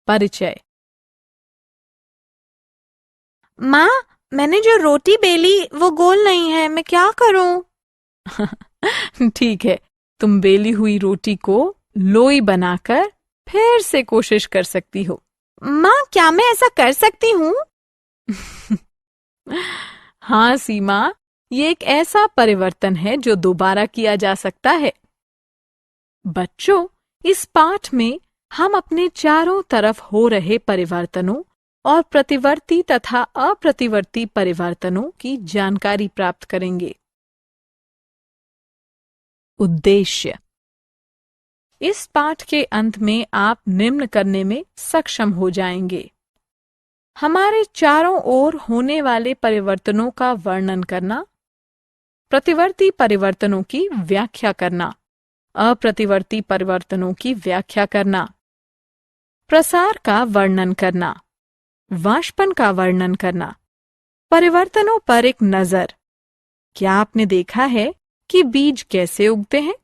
परिचय। माँ, मैंने जो रोटी बेली वो गोल नहीं है, मैं क्या करूं? ठीक है, तुम बेली हुई रोटी को लोई बनाकर फिर से कोशिश कर सकती हो। माँ, क्या मैं ऐसा कर सकती हूँ? हाँ सीमा, ये एक ऐसा परिवर्तन है जो दोबारा किया जा सकता है। बच्चों, इस पाठ में हम अपने चारों तरफ हो रहे परिवर्तनों और प्रतिवर्ती तथा अप्रतिवर्ती परिवर्तनों की जानकारी प्राप्त करेंगे। उद्देश्य। इस पाठ के अंत में आप निम्न करने में सक्षम हो जाएंगे: हमारे चारों ओर होने वाले परिवर्तनों का वर्णन करना, प्रतिवर्ती परिवर्तनों की व्याख्या करना, अप्रतिवर्ती परिवर्तनों की व्याख्या करना, प्रसार का वर्णन करना, वाष्पन का वर्णन करना, परिवर्तनों पर एक नजर। क्या आपने देखा है कि बीज कैसे उगते हैं?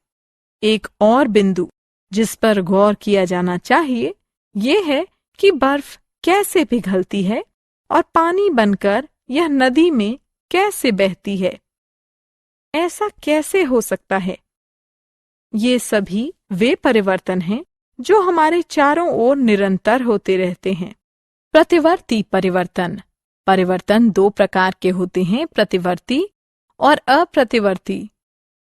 एक और बिंदु जिस पर गौर किया जाना चाहिए ये है कि बर्फ कैसे पिघलती है और पानी बनकर यह नदी में कैसे बहती है। ऐसा कैसे हो सकता है? ये सभी वे परिवर्तन हैं जो हमारे चारों ओर निरंतर होते रहते हैं। प्रतिवर्ती परिवर्तन। परिवर्तन दो प्रकार के होते हैं: प्रतिवर्ती और अप्रतिवर्ती।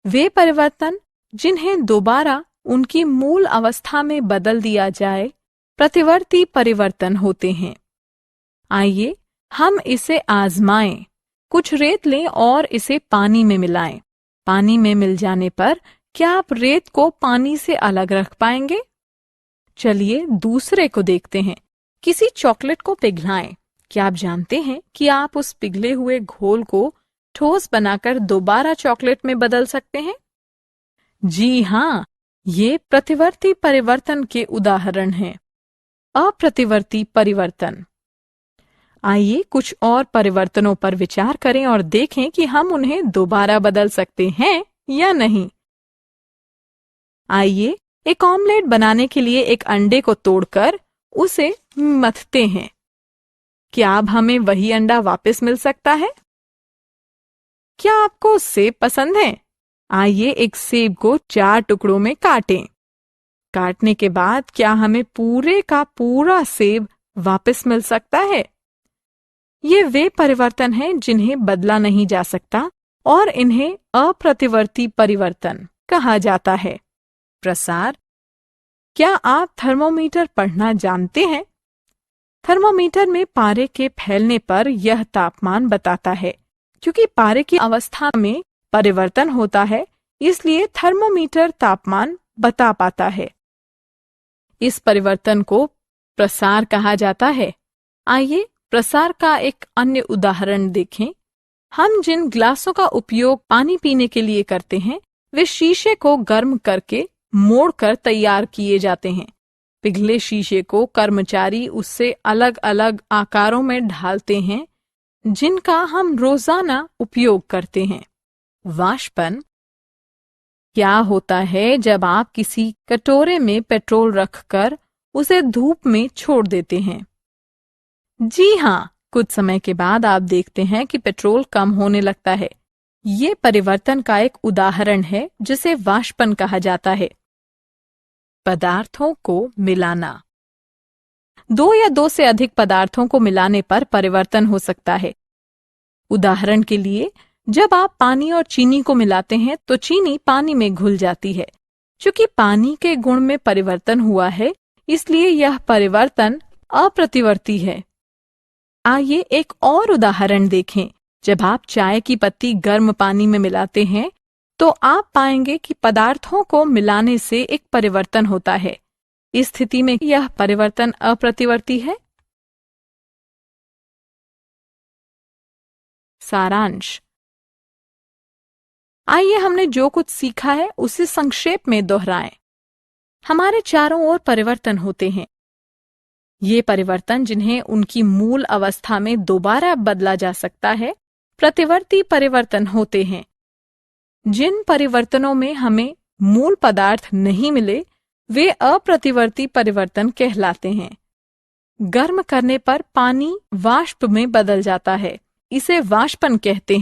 वे परिवर्तन जिन्हें दोबारा उनकी मूल अवस्था में बदल दिया जाए प्रतिवर्ती परिवर्तन होते हैं। आइए हम इसे आजमाएं। कुछ रेत लें और इसे पानी में मिलाएं। पानी में मिल जाने पर क्या आप रेत को पानी से अलग रख पाएंगे? चलिए दूसरे को देखते हैं। किसी चॉकलेट को पिघलाएं। क्या आप जानते हैं कि आप उस पिघले हुए घोल को ठोस बनाकर दोबारा चॉकलेट में बदल सकते हैं? जी हाँ, ये प्रतिवर्ती परिवर्तन के उदाहरण हैं। अप्रतिवर्ती परिवर्तन। आइए कुछ और परिवर्तनों पर विचार करें और देखें कि हम उन्हें दोबारा बदल सकते हैं या नहीं। आइए एक ऑमलेट बनाने के लिए एक अंडे को तोड़कर उसे मथते हैं। क्या अब हमें वही अंडा वापस मिल सकता है? क्या आपको सेब पसंद है? आइए एक सेब को 4 टुकड़ों में काटें। काटने के बाद क्या हमें पूरे का पूरा सेब वापस मिल सकता है? ये वे परिवर्तन हैं जिन्हें बदला नहीं जा सकता और इन्हें अप्रतिवर्ती परिवर्तन कहा जाता है। प्रसार। क्या आप थर्मोमीटर पढ़ना जानते हैं? थर्मोमीटर में पारे के फैलने पर यह तापमान बताता है। क्योंकि पारे की अवस्था में परिवर्तन होता है, इसलिए थर्मोमीटर तापमान बता पाता है। इस परिवर्तन को प्रसार कहा जाता है। आइए प्रसार का एक अन्य उदाहरण देखें। हम जिन ग्लासों का उपयोग पानी पीने के लिए करते हैं वे शीशे को गर्म करके मोड़कर तैयार किए जाते हैं। पिघले शीशे को कर्मचारी उससे अलग अलग आकारों में ढालते हैं जिनका हम रोजाना उपयोग करते हैं। वाष्पन। क्या होता है जब आप किसी कटोरे में पेट्रोल रखकर उसे धूप में छोड़ देते हैं? जी हाँ, कुछ समय के बाद आप देखते हैं कि पेट्रोल कम होने लगता है। ये परिवर्तन का एक उदाहरण है जिसे वाष्पन कहा जाता है। पदार्थों को मिलाना। 2 या 2 से अधिक पदार्थों को मिलाने पर परिवर्तन हो सकता है। उदाहरण के लिए, जब आप पानी और चीनी को मिलाते हैं तो चीनी पानी में घुल जाती है। चूंकि पानी के गुण में परिवर्तन हुआ है, इसलिए यह परिवर्तन अप्रतिवर्ती है। आइए एक और उदाहरण देखें। जब आप चाय की पत्ती गर्म पानी में मिलाते हैं तो आप पाएंगे कि पदार्थों को मिलाने से एक परिवर्तन होता है। इस स्थिति में यह परिवर्तन अप्रतिवर्ती है। सारांश। आइए हमने जो कुछ सीखा है उसे संक्षेप में दोहराएं। हमारे चारों ओर परिवर्तन होते हैं। ये परिवर्तन जिन्हें उनकी मूल अवस्था में दोबारा बदला जा सकता है प्रतिवर्ती परिवर्तन होते हैं। जिन परिवर्तनों में हमें मूल पदार्थ नहीं मिले वे अप्रतिवर्ती परिवर्तन कहलाते हैं। गर्म करने पर पानी वाष्प में बदल जाता है। इसे वाष्पन कहते हैं।